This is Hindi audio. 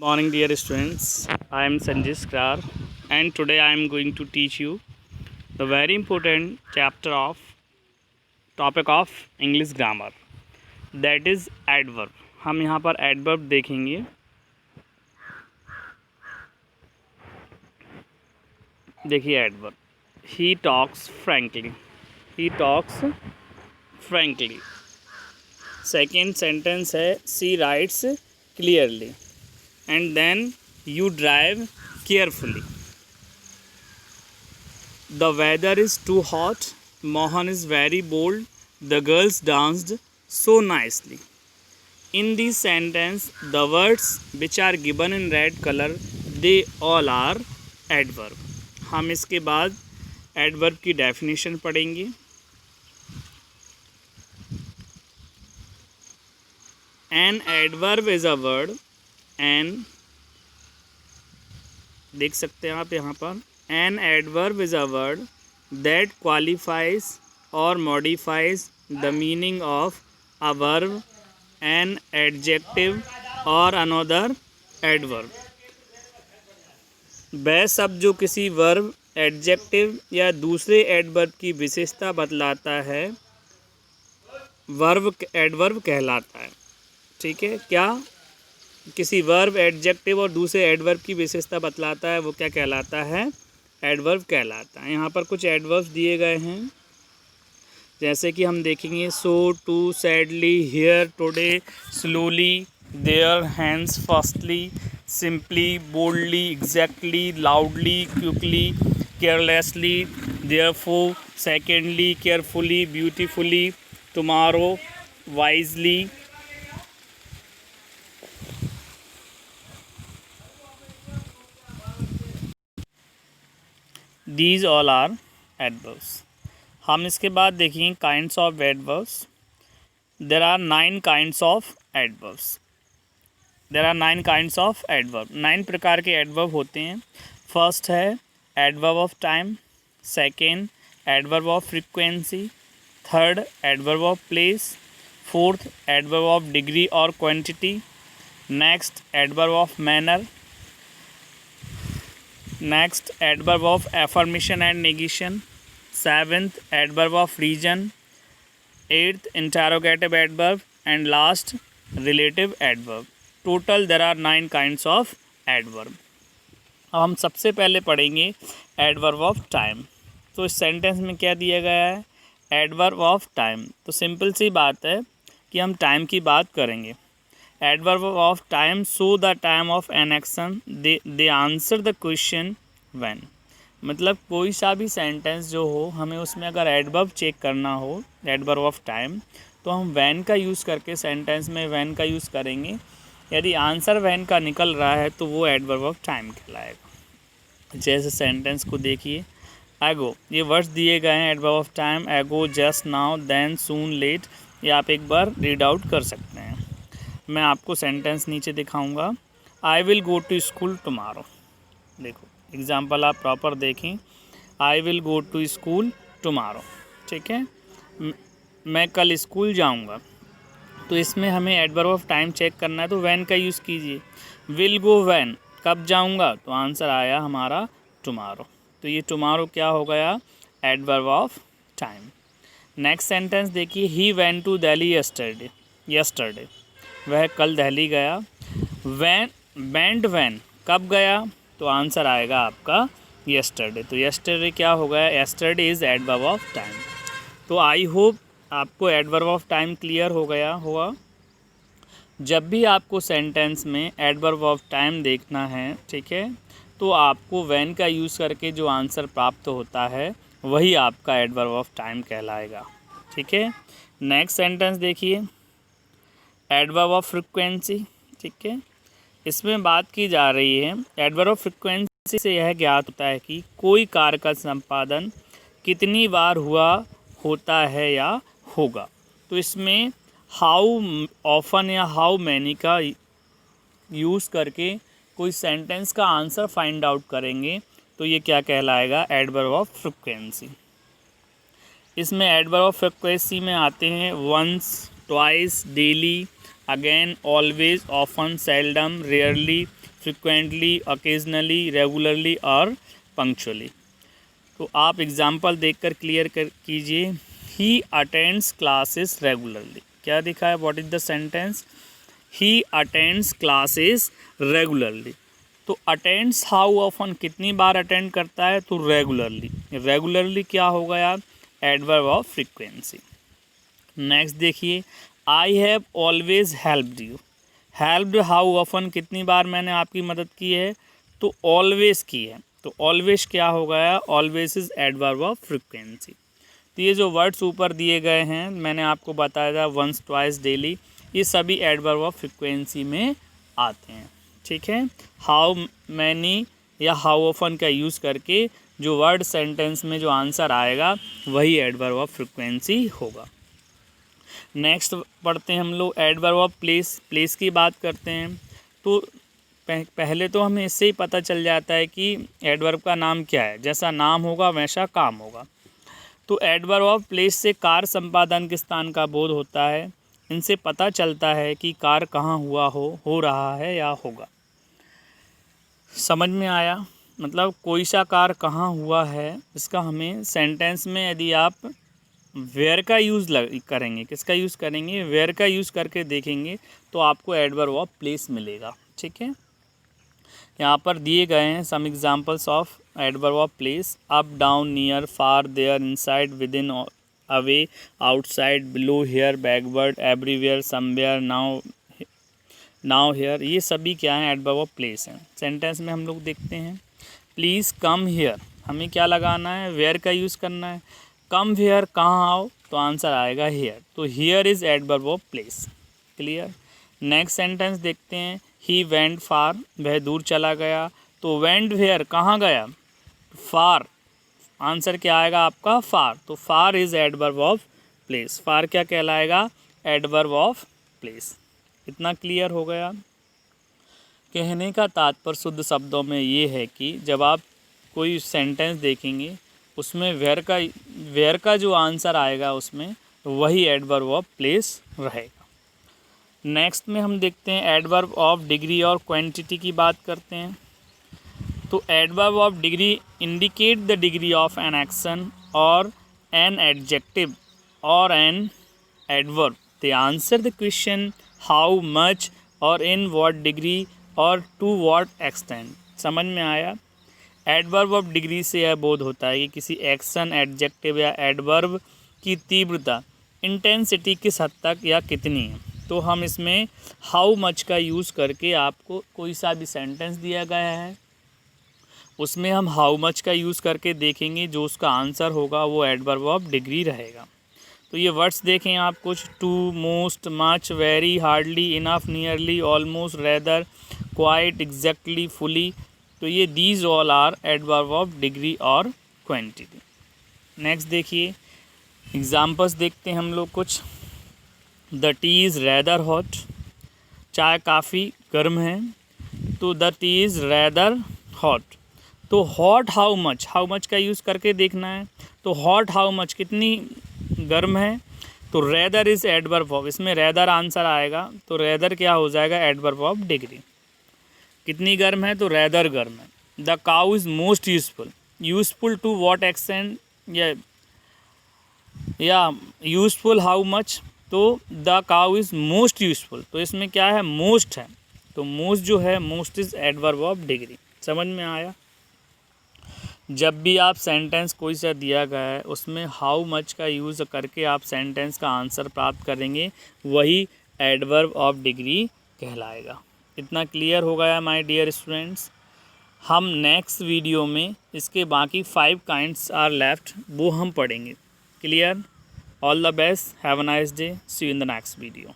Morning, dear students. I am Sanjay Skrar, and today I am going to teach you the very important chapter of topic of English grammar, that is adverb. हम यहाँ पर adverb देखेंगे. देखिए adverb. He talks frankly. He talks frankly. Second sentence है she writes clearly, and then you drive carefully. The weather is too hot. Mohan is very bold. The girls danced so nicely. In this sentence, the words which are given in red color, they all are adverb. हम इसके बाद adverb की definition पढ़ेंगे. An adverb is a word. An देख सकते हैं आप यहाँ पर. An adverb is a word that qualifies or modifies the meaning of a verb, an adjective or another adverb. वह शब्द जो किसी वर्ब, एडजेक्टिव या दूसरे एडवर्ब की विशेषता बतलाता है, वर्ब एडवर्ब कहलाता है. ठीक है, क्या किसी वर्ब, एडजेक्टिव और दूसरे एडवर्ब की विशेषता बतलाता है, वो क्या कहलाता है? एडवर्ब कहलाता है. यहाँ पर कुछ एडवर्ब्स दिए गए हैं, जैसे कि हम देखेंगे so, too, sadly, here, today, slowly, there, hence, firstly, simply, boldly, exactly, loudly, quickly, carelessly, therefore, secondly, carefully, beautifully, tomorrow, wisely. These all are adverbs. हम इसके बाद देखेंगे kinds of adverbs. There are 9 kinds of adverbs. There are 9 kinds of adverb. 9 प्रकार के adverb होते हैं. First है adverb of time. Second adverb of frequency. Third adverb of place. Fourth adverb of degree or quantity. Next adverb of manner. Next adverb of affirmation and negation. Seventh adverb of region. Eighth interrogative adverb. And last relative adverb. Total there are 9 kinds of adverb. अब हम सबसे पहले पढ़ेंगे adverb of time. तो इस सेंटेंस में क्या दिया गया है? adverb of time. तो सिंपल सी बात है कि हम टाइम की बात करेंगे. Adverb of time show the time of an action. They answer the question when. मतलब कोई सा भी सेंटेंस जो हो, हमें उसमें अगर एडवर्ब चेक करना हो, एडवर्ब ऑफ टाइम, तो हम when का यूज़ करके सेंटेंस में when का यूज़ करेंगे. यदि आंसर when का निकल रहा है तो वो एडवर्ब ऑफ टाइम कहलाएगा. जैसे सेंटेंस को देखिए, एगो, ये वर्ड्स दिए गए हैं एडवर्ब ऑफ टाइम. एगो, जस्ट, नाउ, देन, सून, लेट. ये आप एक बार रीड आउट कर सकते हैं. मैं आपको सेंटेंस नीचे दिखाऊंगा. I will go to school tomorrow. देखो एग्जाम्पल आप प्रॉपर देखें. I will go to school tomorrow. ठीक है, मैं कल स्कूल जाऊंगा. तो इसमें हमें एडवर्ब ऑफ टाइम चेक करना है, तो व्हेन का यूज़ कीजिए. विल गो व्हेन, कब जाऊंगा, तो आंसर आया हमारा टुमारो. तो ये टुमारो क्या हो गया? Adverb of time. Next sentence देखिए. He went to Delhi yesterday. वह कल दिल्ली गया. वेंट कब गया, तो आंसर आएगा आपका यस्टरडे. तो यस्टरडे क्या हो गया? Yesterday is adverb of time. तो आई होप आपको एडवर्ब ऑफ टाइम क्लियर हो गया होगा. जब भी आपको सेंटेंस में एडवर्ब ऑफ टाइम देखना है, ठीक है, तो आपको व्हेन का यूज़ करके जो आंसर प्राप्त होता है वही आपका एडवर्ब ऑफ टाइम कहलाएगा. ठीक है, नेक्स्ट सेंटेंस देखिए. Adverb of frequency. ठीक है, इसमें बात की जा रही है एडवर्ब ऑफ फ्रिक्वेंसी से यह ज्ञात होता है कि कोई कार्य का संपादन कितनी बार हुआ, होता है या होगा. तो इसमें हाउ ऑफन या हाउ मैनी का यूज़ करके कोई सेंटेंस का आंसर फाइंड आउट करेंगे, तो ये क्या कहलाएगा? Adverb of frequency. इसमें एडवर्ब ऑफ फ्रिक्वेंसी में आते हैं once, twice, daily, again, always, often, seldom, rarely, frequently, occasionally, regularly और पंक्चुअली। तो आप एग्जाम्पल देखकर क्लियर कीजिए। ही अटेंड्स क्लासेस रेगुलरली, क्या दिखा है, what is the sentence, he attends classes regularly. तो अटेंड्स हाउ ऑफन, कितनी बार अटेंड करता है, तो रेगुलरली। रेगुलरली क्या होगा यार, एडवर्ब ऑफ फ्रीक्वेंसी। नेक्स्ट देखिए, I have always helped you. Helped how often, कितनी बार मैंने आपकी मदद की है, तो ऑलवेज की है। तो ऑलवेज क्या हो गया, always is adverb of frequency. तो ये जो वर्ड्स ऊपर दिए गए हैं, मैंने आपको बताया था वंस, ट्वाइस, डेली, ये सभी एडवर्ब ऑफ फ्रीक्वेंसी में आते हैं। ठीक है, हाउ मैनी या हाउ ऑफन का यूज़ करके जो वर्ड सेंटेंस में जो आंसर आएगा वही एडवर्ब ऑफ फ्रीक्वेंसी होगा। नेक्स्ट पढ़ते हैं हम लोग एडवर्ब ऑफ प्लेस। प्लेस की बात करते हैं तो पहले तो हमें इससे ही पता चल जाता है कि एडवर्ब का नाम क्या है, जैसा नाम होगा वैसा काम होगा। तो एडवर्ब ऑफ प्लेस से कार्य संपादन के स्थान का बोध होता है। इनसे पता चलता है कि कार्य कहाँ हुआ हो रहा है या होगा। समझ में आया, मतलब कोई सा कार्य कहाँ हुआ है, इसका हमें सेंटेंस में यदि आप वेयर का यूज़ करेंगे, किसका यूज़ करेंगे, वेयर का यूज़ करके देखेंगे तो आपको एडवर्ब ऑफ प्लेस मिलेगा। ठीक है, यहाँ पर दिए गए हैं some examples of adverb of place. Up, down, near, far, there, inside, within, away, outside, below, here, backward, everywhere, somewhere, now here, ये सभी क्या हैं, एडवर्ब ऑफ प्लेस हैं। सेंटेंस में हम लोग देखते हैं, प्लीज़ कम हियर, हमें क्या लगाना है, वेयर का यूज़ करना है। कम हियर, कहाँ आओ, तो आंसर आएगा हियर। तो here is adverb of place. Clear. Next sentence देखते हैं, ही वेंट फार, वह दूर चला गया। तो वेंट वेयर, कहाँ गया, फार, आंसर क्या आएगा आपका, फार। तो far is adverb of place. Far क्या कहलाएगा, एडवर्ब ऑफ प्लेस। इतना क्लियर हो गया। कहने का तात्पर्य शुद्ध शब्दों में ये है कि जब आप कोई सेंटेंस देखेंगे उसमें वेयर का जो आंसर आएगा उसमें वही एडवर्ब ऑफ प्लेस रहेगा। नेक्स्ट में हम देखते हैं एडवर्ब ऑफ डिग्री और क्वांटिटी की बात करते हैं। तो adverb of degree indicate the degree of an action और एन एडजेक्टिव और an adverb. They answer the question how much और इन व्हाट डिग्री और टू व्हाट एक्सटेंट। समझ में आया। एडवर्ब ऑफ डिग्री से यह बोध होता है कि किसी एक्शन, एडजेक्टिव या एडवर्ब की तीव्रता, इंटेंसिटी किस हद तक या कितनी है। तो हम इसमें हाउ मच का यूज़ करके, आपको कोई सा भी सेंटेंस दिया गया है उसमें हम हाउ मच का यूज़ करके देखेंगे, जो उसका आंसर होगा वो एडवर्ब ऑफ डिग्री रहेगा। तो ये वर्ड्स देखें आप कुछ, too, most, much, very, hardly, enough, nearly, almost, rather, quite, exactly, fully. तो ये these all are adverb of degree और क्वांटिटी। नेक्स्ट देखिए एग्जाम्पल्स देखते हैं हम लोग कुछ। The tea is rather hot, चाय काफ़ी गर्म है। तो the tea is rather hot. तो हॉट हाउ मच का यूज़ करके देखना है। तो हॉट हाउ मच, कितनी गर्म है। तो रेदर इज़ एडवर्ब ऑफ, इसमें रेदर आंसर आएगा। तो रेदर क्या हो जाएगा, एडवर्ब ऑफ डिग्री। कितनी गर्म है, तो रेदर गर्म है। The cow is most useful, useful to what extent या यूजफुल हाउ मच। तो the cow is most useful, तो इसमें क्या है, मोस्ट है। तो मोस्ट जो है, most is adverb of degree. समझ में आया। जब भी आप सेंटेंस कोई सा दिया गया है उसमें हाउ मच का यूज़ करके आप सेंटेंस का आंसर प्राप्त करेंगे, वही एडवर्ब ऑफ डिग्री कहलाएगा। इतना क्लियर हो गया माय डियर स्टूडेंट्स। हम नेक्स्ट वीडियो में इसके बाकी 5 काइंड्स आर लेफ्ट, वो हम पढ़ेंगे। Clear. All the best, have a nice day, see you in the next video.